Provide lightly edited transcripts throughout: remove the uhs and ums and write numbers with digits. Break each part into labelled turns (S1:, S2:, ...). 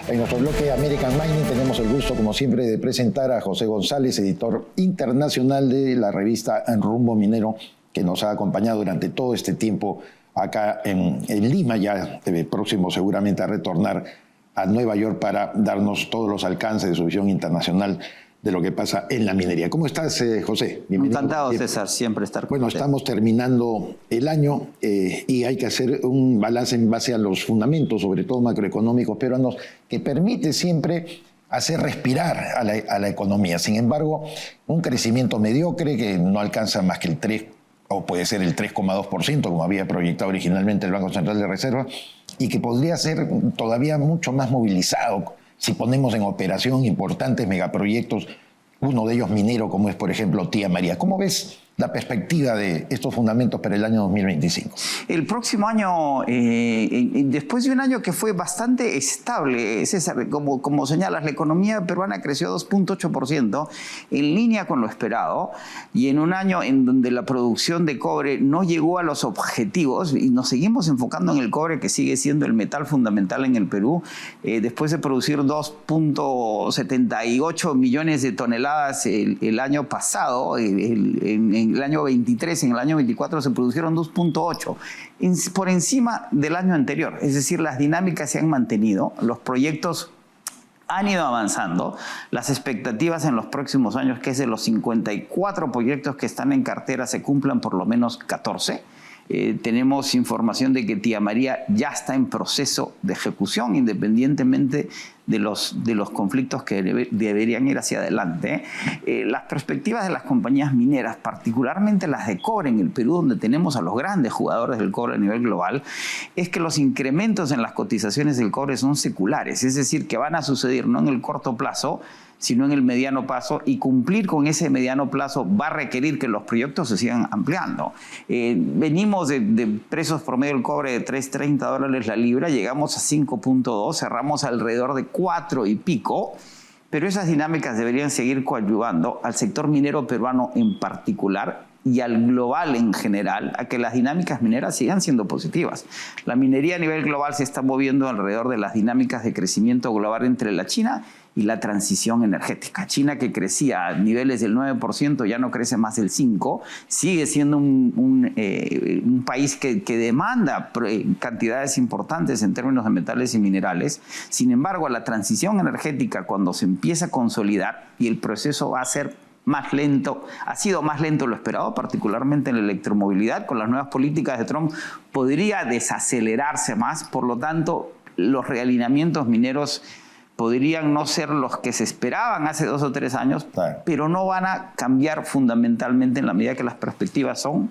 S1: En nuestro bloque American Mining tenemos el gusto, como siempre, de presentar a José González, editor internacional de la revista En Rumbo Minero, que nos ha acompañado durante todo este tiempo acá en Lima, ya próximo seguramente a retornar a Nueva York para darnos todos los alcances de su visión internacional de lo que pasa en la minería. ¿Cómo estás, José?
S2: Bienvenido. Encantado, César, siempre estar con usted.
S1: Estamos terminando el año y hay que hacer un balance en base a los fundamentos, sobre todo macroeconómicos peruanos, que permite siempre hacer respirar a la economía. Sin embargo, un crecimiento mediocre que no alcanza más que el 3, o puede ser el 3,2%, como había proyectado originalmente el Banco Central de Reserva, y que podría ser todavía mucho más movilizado si ponemos en operación importantes megaproyectos, uno de ellos minero, como es, por ejemplo, Tía María. ¿Cómo ves la perspectiva de estos fundamentos para el año 2025?
S2: El próximo año, después de un año que fue bastante estable, César, como señalas, la economía peruana creció 2,8%, en línea con lo esperado, y en un año en donde la producción de cobre no llegó a los objetivos, y nos seguimos enfocando en el cobre, que sigue siendo el metal fundamental en el Perú, después de producir 2,78 millones de toneladas el año pasado, en el año 23, en el año 24 se produjeron 2,8, por encima del año anterior. Es decir, las dinámicas se han mantenido, los proyectos han ido avanzando, las expectativas en los próximos años, que es de los 54 proyectos que están en cartera, se cumplan por lo menos 14. Tenemos información de que Tía María ya está en proceso de ejecución, independientemente de los conflictos que deberían ir hacia adelante. Las perspectivas de las compañías mineras, particularmente las de cobre en el Perú, donde tenemos a los grandes jugadores del cobre a nivel global, es que los incrementos en las cotizaciones del cobre son seculares, es decir, que van a suceder no en el corto plazo, sino en el mediano plazo, y cumplir con ese mediano plazo va a requerir que los proyectos se sigan ampliando. Venimos de precios promedio del cobre de $3.30 la libra, llegamos a 5,2, cerramos alrededor de 4 y pico, pero esas dinámicas deberían seguir coadyuvando al sector minero peruano en particular y al global en general, a que las dinámicas mineras sigan siendo positivas. La minería a nivel global se está moviendo alrededor de las dinámicas de crecimiento global entre la China y la transición energética. China, que crecía a niveles del 9%, ya no crece más del 5%, sigue siendo un país que demanda cantidades importantes en términos de metales y minerales. Sin embargo, la transición energética, cuando se empieza a consolidar, y el proceso va a ser más lento, ha sido más lento de lo esperado, particularmente en la electromovilidad, con las nuevas políticas de Trump, podría desacelerarse más. Por lo tanto, los realineamientos mineros podrían no ser los que se esperaban hace 2 o 3 años, claro, pero no van a cambiar fundamentalmente en la medida que las perspectivas son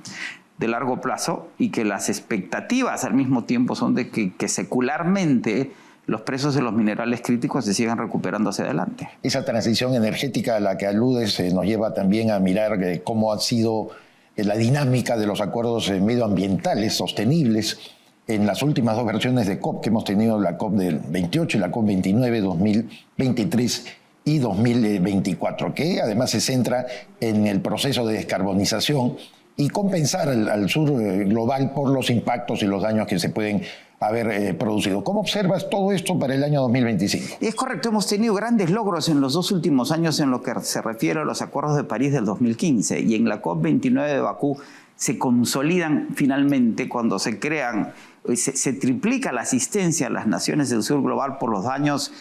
S2: de largo plazo y que las expectativas al mismo tiempo son de que secularmente los precios de los minerales críticos se sigan recuperando hacia adelante.
S1: Esa transición energética a la que aludes nos lleva también a mirar cómo ha sido la dinámica de los acuerdos medioambientales sostenibles en las últimas 2 versiones de COP que hemos tenido, la COP del 28 y la COP 29, 2023 y 2024, que además se centra en el proceso de descarbonización y compensar al sur global por los impactos y los daños que se pueden haber producido. ¿Cómo observas todo esto para el año 2025?
S2: Es correcto, hemos tenido grandes logros en los 2 últimos años en lo que se refiere a los acuerdos de París del 2015, y en la COP29 de Bakú se consolidan finalmente cuando se crean, se triplica la asistencia a las naciones del sur global por los daños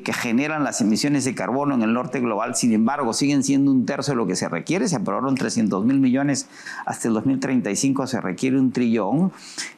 S2: que generan las emisiones de carbono en el norte global. Sin embargo, siguen siendo 1/3 de lo que se requiere. Se aprobaron 300.000 millones, hasta el 2035 se requiere 1 trillón.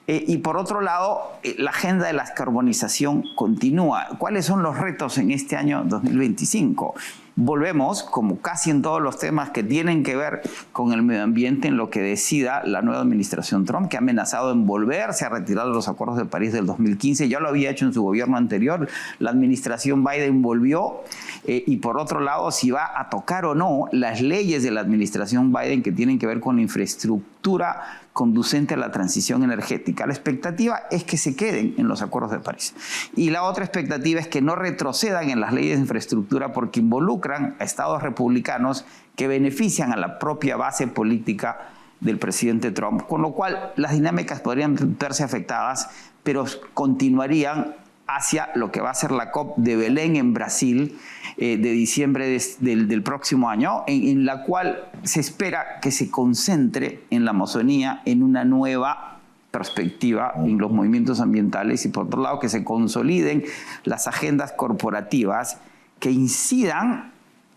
S2: Y por otro lado, la agenda de la descarbonización continúa. ¿Cuáles son los retos en este año 2025? Volvemos, como casi en todos los temas que tienen que ver con el medio ambiente, en lo que decida la nueva administración Trump, que ha amenazado en volverse a retirar de los acuerdos de París del 2015. Ya lo había hecho en su gobierno anterior. La administración Biden volvió. Y por otro lado, si va a tocar o no las leyes de la administración Biden que tienen que ver con la infraestructura conducente a la transición energética. La expectativa es que se queden en los acuerdos de París. Y la otra expectativa es que no retrocedan en las leyes de infraestructura, porque involucran a estados republicanos que benefician a la propia base política del presidente Trump. Con lo cual, las dinámicas podrían verse afectadas, pero continuarían hacia lo que va a ser la COP de Belén en Brasil de diciembre del próximo año, en la cual se espera que se concentre en la Amazonía en una nueva perspectiva en los movimientos ambientales y, por otro lado, que se consoliden las agendas corporativas que incidan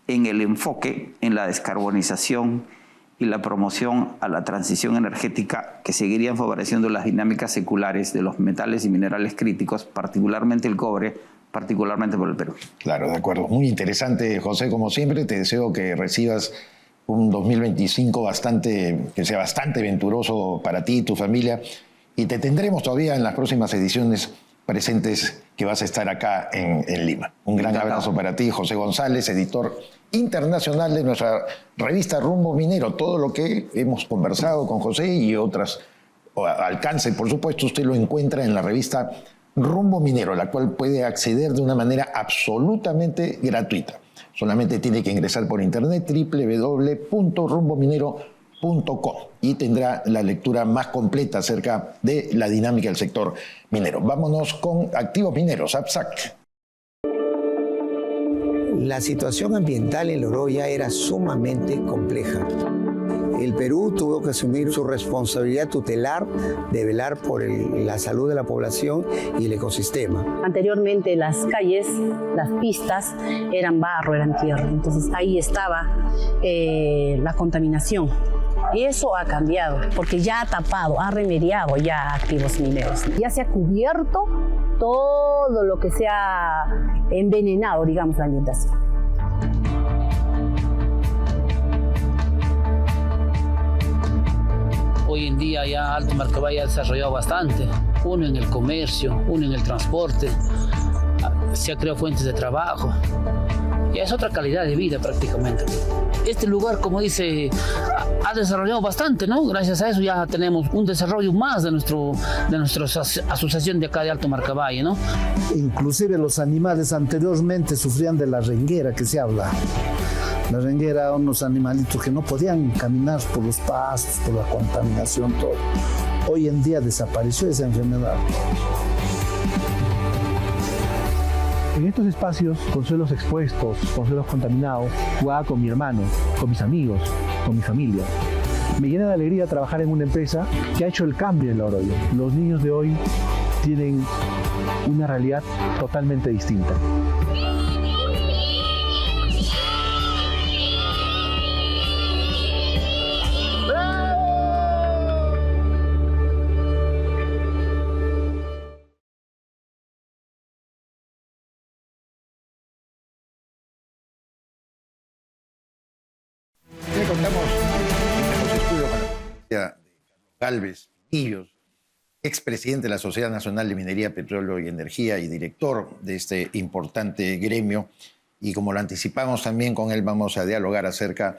S2: en el enfoque en la descarbonización y la promoción a la transición energética, que seguirían favoreciendo las dinámicas seculares de los metales y minerales críticos, particularmente el cobre, particularmente por el Perú.
S1: Claro, de acuerdo. Muy interesante, José, como siempre. Te deseo que recibas un 2025 que sea bastante venturoso para ti y tu familia. Y te tendremos todavía en las próximas ediciones presentes que vas a estar acá en Lima. Un gran abrazo para ti, José González, editor internacional de nuestra revista Rumbo Minero. Todo lo que hemos conversado con José y otras alcance, por supuesto, usted lo encuentra en la revista Rumbo Minero, la cual puede acceder de una manera absolutamente gratuita. Solamente tiene que ingresar por internet www.rumbominero.com y tendrá la lectura más completa acerca de la dinámica del sector minero. Vámonos con activos mineros, APSAC.
S3: La situación ambiental en Loroya era sumamente compleja. El Perú tuvo que asumir su responsabilidad tutelar de velar por la salud de la población y el ecosistema.
S4: Anteriormente las calles, las pistas eran barro, eran tierra, entonces ahí estaba la contaminación. Y eso ha cambiado, porque ya ha tapado, ha remediado ya activos mineros. Ya se ha cubierto todo lo que se ha envenenado, digamos, la ambientación.
S5: Hoy en día ya Alto Marcabay ha desarrollado bastante, uno en el comercio, uno en el transporte, se ha creado fuentes de trabajo, ya es otra calidad de vida prácticamente. Este lugar, como dice, ha desarrollado bastante, ¿no? Gracias a eso ya tenemos un desarrollo más de nuestra asociación de acá de Alto Marcabay, ¿no?
S6: Inclusive los animales anteriormente sufrían de la renguera que se habla. La renguera eran unos animalitos que no podían caminar por los pastos, por la contaminación, todo. Hoy en día desapareció esa enfermedad.
S7: En estos espacios, con suelos expuestos, con suelos contaminados, jugaba con mi hermano, con mis amigos, con mi familia. Me llena de alegría trabajar en una empresa que ha hecho el cambio en Loroyo. Los niños de hoy tienen una realidad totalmente distinta.
S1: Contamos en los estudios con la presencia de Gálvez Pinillos, expresidente de la Sociedad Nacional de Minería, Petróleo y Energía y director de este importante gremio. Y como lo anticipamos también con él, vamos a dialogar acerca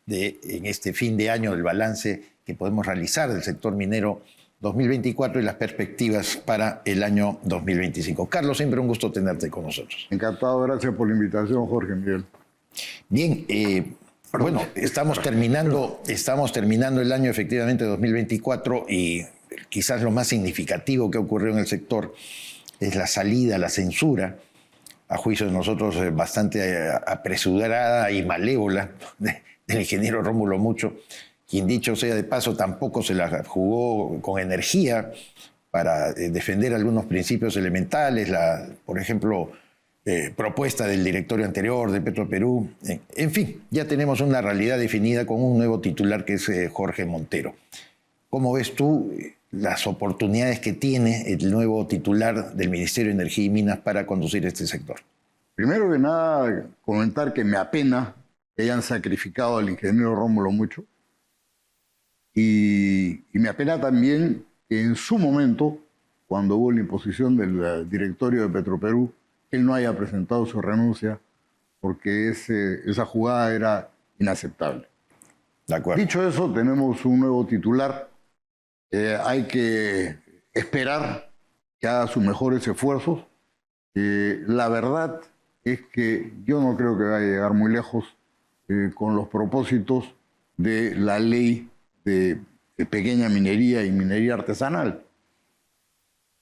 S1: de, en este fin de año, del balance que podemos realizar del sector minero 2024 y las perspectivas para el año 2025. Carlos, siempre un gusto tenerte con nosotros.
S8: Encantado, gracias por la invitación, Jorge Miguel.
S1: Bien, bueno, estamos terminando el año efectivamente 2024 y quizás lo más significativo que ocurrió en el sector es la salida, la censura, a juicio de nosotros bastante apresurada y malévola del ingeniero Rómulo Mucho, quien, dicho sea de paso, tampoco se la jugó con energía para defender algunos principios elementales, por ejemplo, propuesta del directorio anterior de Petroperú. En fin, ya tenemos una realidad definida con un nuevo titular que es Jorge Montero. ¿Cómo ves tú las oportunidades que tiene el nuevo titular del Ministerio de Energía y Minas para conducir este sector?
S8: Primero que nada, comentar que me apena que hayan sacrificado al ingeniero Rómulo Mucho. Y me apena también que en su momento, cuando hubo la imposición del directorio de Petroperú, él no haya presentado su renuncia porque esa jugada era inaceptable.
S1: De acuerdo.
S8: Dicho eso, tenemos un nuevo titular. Hay que esperar que haga sus mejores esfuerzos. La verdad es que yo no creo que vaya a llegar muy lejos con los propósitos de la ley de pequeña minería y minería artesanal.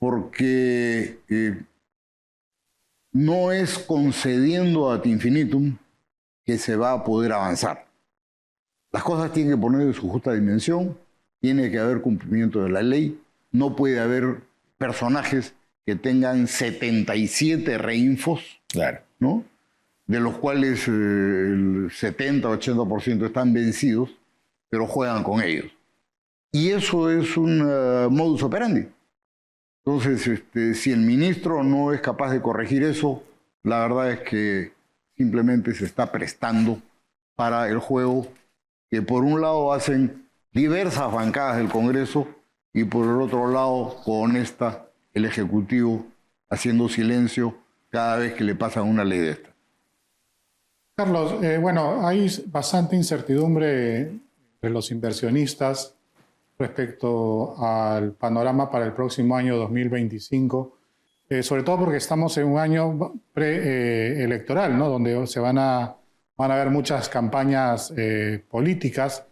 S8: Porque no es concediendo ad infinitum que se va a poder avanzar. Las cosas tienen que poner en su justa dimensión, tiene que haber cumplimiento de la ley, no puede haber personajes que tengan 77 reinfos,
S1: Claro.
S8: ¿no? De los cuales el 70-80% están vencidos, pero juegan con ellos. Y eso es un modus operandi. Entonces, si el ministro no es capaz de corregir eso, la verdad es que simplemente se está prestando para el juego que por un lado hacen diversas bancadas del Congreso y por el otro lado con el Ejecutivo haciendo silencio cada vez que le pasan una ley de esta.
S9: Carlos, bueno, hay bastante incertidumbre entre los inversionistas respecto al panorama para el próximo año 2025, sobre todo porque estamos en un año preelectoral, ¿no? Donde van a haber muchas campañas políticas.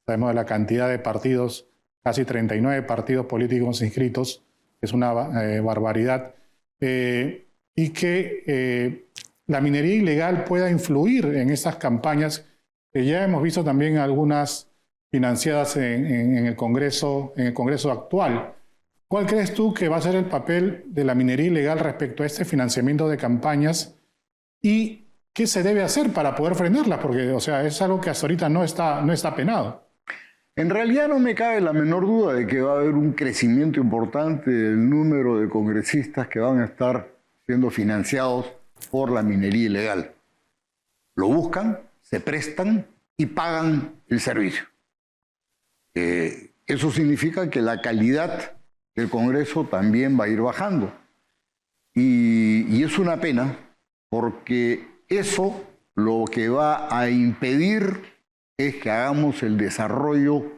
S9: Sabemos de la cantidad de partidos, casi 39 partidos políticos inscritos, es una barbaridad, y que la minería ilegal pueda influir en esas campañas, que ya hemos visto también algunas financiadas en el Congreso actual. ¿Cuál crees tú que va a ser el papel de la minería ilegal respecto a este financiamiento de campañas y qué se debe hacer para poder frenarla? Porque, o sea, es algo que hasta ahorita no está penado.
S8: En realidad no me cabe la menor duda de que va a haber un crecimiento importante del número de congresistas que van a estar siendo financiados por la minería ilegal. Lo buscan, se prestan y pagan el servicio. Eso significa que la calidad del Congreso también va a ir bajando. Y es una pena porque eso lo que va a impedir es que hagamos el desarrollo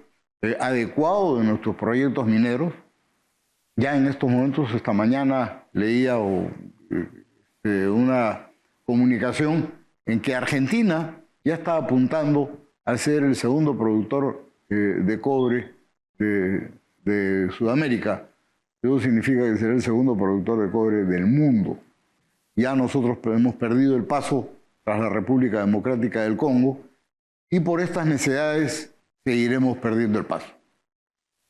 S8: adecuado de nuestros proyectos mineros. Ya en estos momentos, esta mañana leía una comunicación en que Argentina ya está apuntando a ser el segundo productor de cobre de Sudamérica. Eso significa que será el segundo productor de cobre del mundo. Ya nosotros hemos perdido el paso tras la República Democrática del Congo y por estas necesidades seguiremos perdiendo el paso.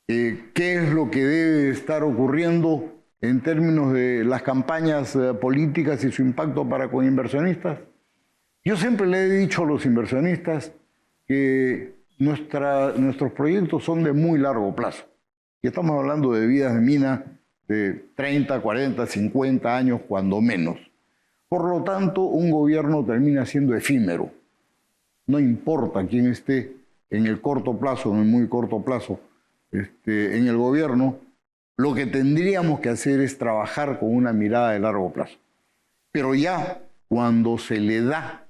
S8: ¿Qué es lo que debe estar ocurriendo en términos de las campañas políticas y su impacto para con inversionistas? Yo siempre le he dicho a los inversionistas que nuestros proyectos son de muy largo plazo. Y estamos hablando de vidas de mina de 30, 40, 50 años, cuando menos. Por lo tanto, un gobierno termina siendo efímero. No importa quién esté en el corto plazo, en el muy corto plazo, en el gobierno, lo que tendríamos que hacer es trabajar con una mirada de largo plazo. Pero ya cuando se le da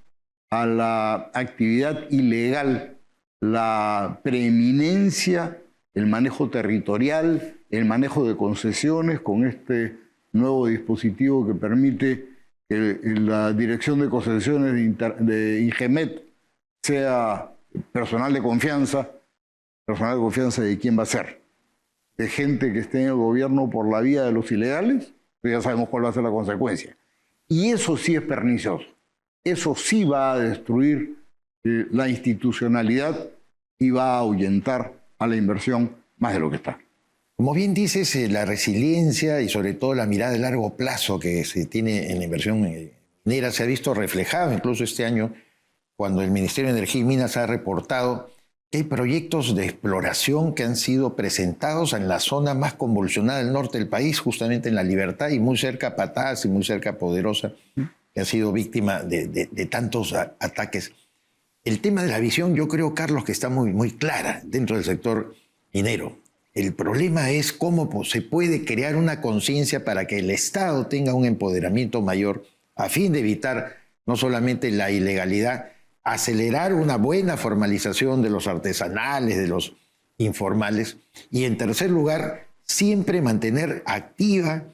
S8: a la actividad ilegal la preeminencia, el manejo territorial, el manejo de concesiones con este nuevo dispositivo que permite que la dirección de concesiones de Ingemet sea personal de confianza de quién va a ser, de gente que esté en el gobierno por la vía de los ilegales, pues ya sabemos cuál va a ser la consecuencia. Y eso sí es pernicioso, eso sí va a destruir la institucionalidad y va a ahuyentar a la inversión más de lo que está.
S1: Como bien dices, la resiliencia y sobre todo la mirada de largo plazo que se tiene en la inversión minera se ha visto reflejado incluso este año cuando el Ministerio de Energía y Minas ha reportado que hay proyectos de exploración que han sido presentados en la zona más convulsionada del norte del país, justamente en La Libertad y muy cerca a Patadas y muy cerca a Poderosa, que ha sido víctima de tantos ataques. El tema de la visión, yo creo, Carlos, que está muy clara dentro del sector minero. El problema es cómo se puede crear una conciencia para que el Estado tenga un empoderamiento mayor a fin de evitar no solamente la ilegalidad, acelerar una buena formalización de los artesanales, de los informales, y en tercer lugar, siempre mantener activa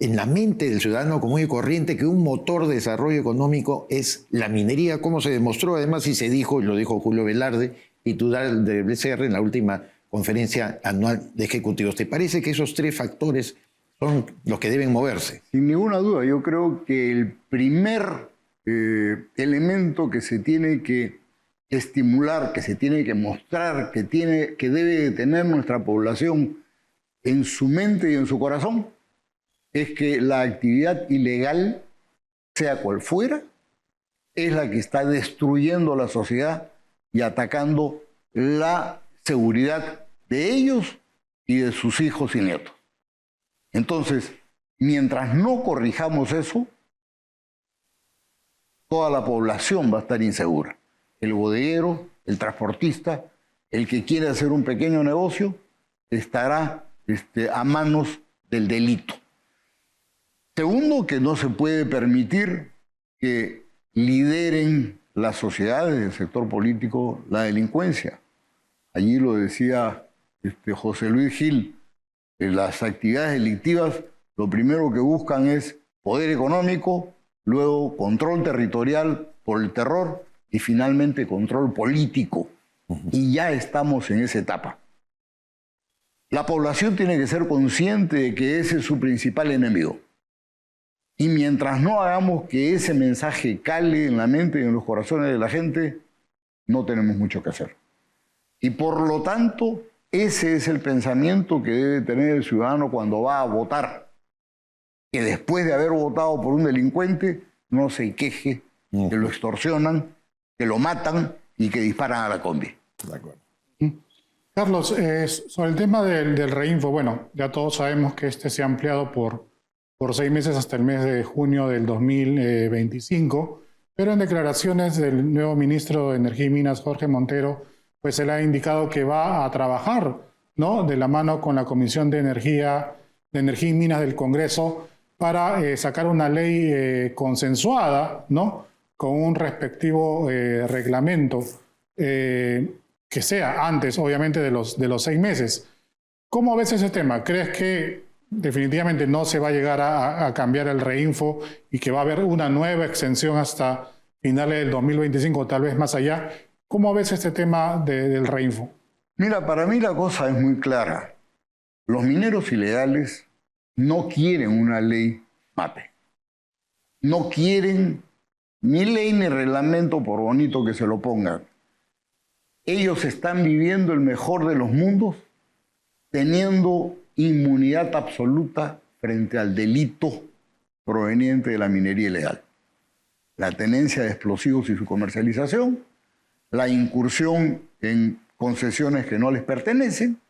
S1: en la mente del ciudadano común y corriente que un motor de desarrollo económico es la minería, como se demostró además y se dijo, y lo dijo Julio Velarde, titular del BCR en la última conferencia anual de ejecutivos. ¿Te parece que esos tres factores son los que deben moverse.
S8: Sin ninguna duda, yo creo que el primer elemento que se tiene que estimular, que se tiene que mostrar, que debe de tener nuestra población en su mente y en su corazón, es que la actividad ilegal, sea cual fuera, es la que está destruyendo la sociedad y atacando la seguridad de ellos y de sus hijos y nietos. Entonces, mientras no corrijamos eso, toda la población va a estar insegura. El bodeguero, el transportista, el que quiere hacer un pequeño negocio, estará a manos del delito. Segundo, que no se puede permitir que lideren las sociedades del sector político la delincuencia. Allí lo decía José Luis Gil, las actividades delictivas lo primero que buscan es poder económico, luego control territorial por el terror y finalmente control político. Y ya estamos en esa etapa. La población tiene que ser consciente de que ese es su principal enemigo. Y mientras no hagamos que ese mensaje cale en la mente y en los corazones de la gente, no tenemos mucho que hacer. Y por lo tanto, ese es el pensamiento que debe tener el ciudadano cuando va a votar. Que después de haber votado por un delincuente, no se queje, que lo extorsionan, que lo matan y que disparan a la combi.
S1: De acuerdo.
S9: Carlos, sobre el tema del reinfo, bueno, ya todos sabemos que se ha ampliado por 6 meses hasta el mes de junio del 2025, pero en declaraciones del nuevo ministro de Energía y Minas, Jorge Montero, pues él ha indicado que va a trabajar, ¿no?, de la mano con la Comisión de Energía y Minas del Congreso para sacar una ley consensuada, ¿no?, con un respectivo reglamento que sea antes, obviamente, de los 6 meses. ¿Cómo ves ese tema? ¿Crees que definitivamente no se va a llegar a cambiar el reinfo y que va a haber una nueva extensión hasta finales del 2025, tal vez más allá? ¿Cómo ves este tema del reinfo?
S8: Mira, para mí la cosa es muy clara. Los mineros ilegales no quieren una ley MAPE. No quieren ni ley ni reglamento, por bonito que se lo pongan. Ellos están viviendo el mejor de los mundos, teniendo inmunidad absoluta frente al delito proveniente de la minería ilegal. La tenencia de explosivos y su comercialización, la incursión en concesiones que no les pertenecen,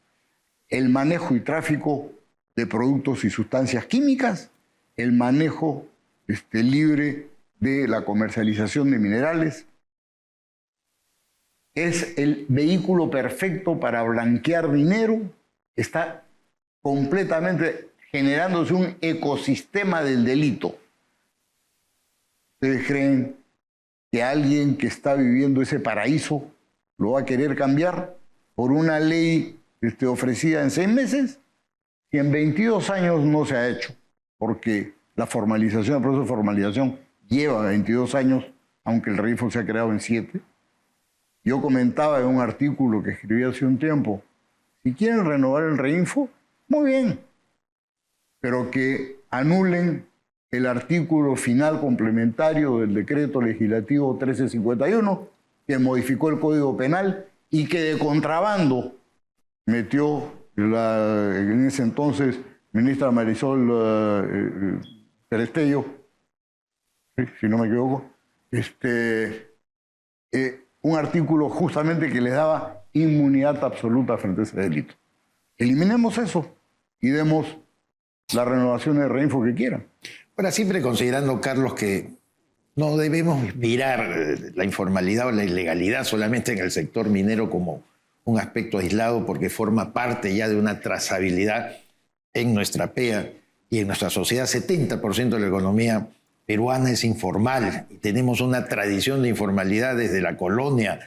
S8: el manejo y tráfico de productos y sustancias químicas, el manejo libre de la comercialización de minerales. Es el vehículo perfecto para blanquear dinero. Está completamente generándose un ecosistema del delito. ¿Ustedes creen que alguien que está viviendo ese paraíso lo va a querer cambiar por una ley ofrecida en 6 meses? Y en 22 años no se ha hecho, porque la formalización, el proceso de formalización lleva 22 años, aunque el reinfo se ha creado en 7. Yo comentaba en un artículo que escribí hace un tiempo, si quieren renovar el reinfo, muy bien, pero que anulen el artículo final complementario del decreto legislativo 1351, que modificó el Código Penal y que de contrabando metió en ese entonces ministra Marisol Perestello, si no me equivoco, un artículo justamente que les daba inmunidad absoluta frente a ese delito. Eliminemos eso y demos la renovación de reinfo que quieran.
S1: Ahora, siempre considerando, Carlos, que no debemos mirar la informalidad o la ilegalidad solamente en el sector minero como un aspecto aislado, porque forma parte ya de una trazabilidad en nuestra PEA y en nuestra sociedad. 70% de la economía peruana es informal y tenemos una tradición de informalidad desde la colonia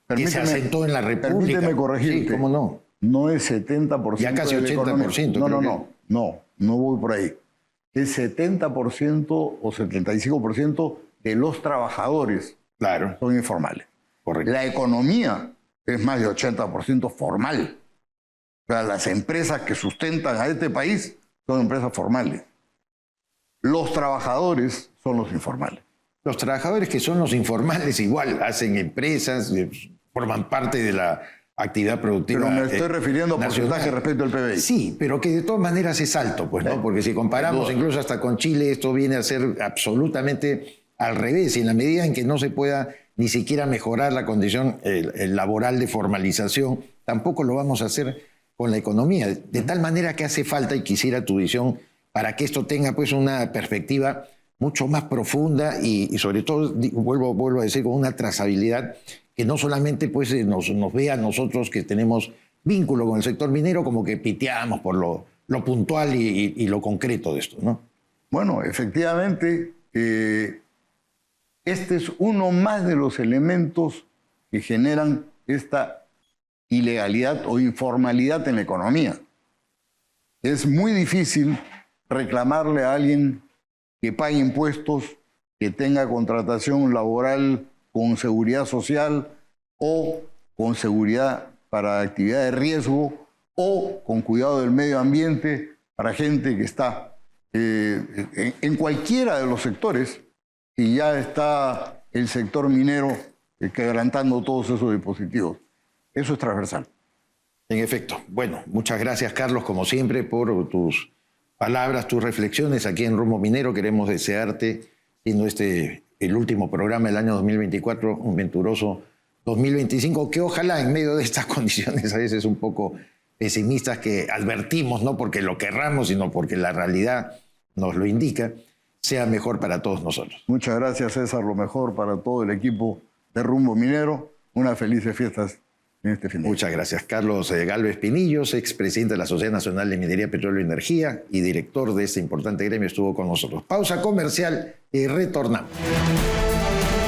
S1: que se asentó en la República.
S8: Permíteme corregirte.
S1: Sí, ¿cómo no?
S8: No es 70%.
S1: Ya casi 80%.
S8: No voy por ahí. Es 70% o 75% de los trabajadores,
S1: claro,
S8: son informales.
S1: Correcto.
S8: La economía es más de 80% formal. O sea, las empresas que sustentan a este país son empresas formales. Los trabajadores son los informales.
S1: Los trabajadores que son los informales igual hacen empresas, forman parte de la actividad productiva.
S8: Pero me estoy refiriendo a
S1: nacional.
S8: porcentaje respecto al PBI.
S1: Sí, pero que de todas maneras es alto, pues, ¿no? Porque si comparamos incluso hasta con Chile, esto viene a ser absolutamente al revés. Y en la medida en que no se pueda ni siquiera mejorar la condición laboral de formalización, tampoco lo vamos a hacer con la economía. De tal manera que hace falta, y quisiera tu visión, para que esto tenga pues una perspectiva mucho más profunda y sobre todo, vuelvo a decir, con una trazabilidad que no solamente pues, nos vea a nosotros que tenemos vínculo con el sector minero, como que piteamos por lo puntual y lo concreto de esto, ¿no?
S8: Bueno, efectivamente, este es uno más de los elementos que generan esta ilegalidad o informalidad en la economía. Es muy difícil reclamarle a alguien que pague impuestos, que tenga contratación laboral con seguridad social o con seguridad para actividad de riesgo o con cuidado del medio ambiente para gente que está en cualquiera de los sectores, y ya está el sector minero quebrantando todos esos dispositivos. Eso es transversal.
S1: En efecto. Bueno, muchas gracias, Carlos, como siempre, por tus palabras, tus reflexiones aquí en Rumbo Minero. Queremos desearte, siendo este el último programa del año 2024, un venturoso 2025, que ojalá en medio de estas condiciones a veces un poco pesimistas que advertimos, no porque lo querramos, sino porque la realidad nos lo indica, sea mejor para todos nosotros.
S8: Muchas gracias, César. Lo mejor para todo el equipo de Rumbo Minero. Unas felices fiestas en este fin de semana.
S1: Muchas gracias. Carlos Galvez Pinillos, expresidente de la Sociedad Nacional de Minería, Petróleo y Energía y director de este importante gremio, estuvo con nosotros. Pausa comercial y retornamos.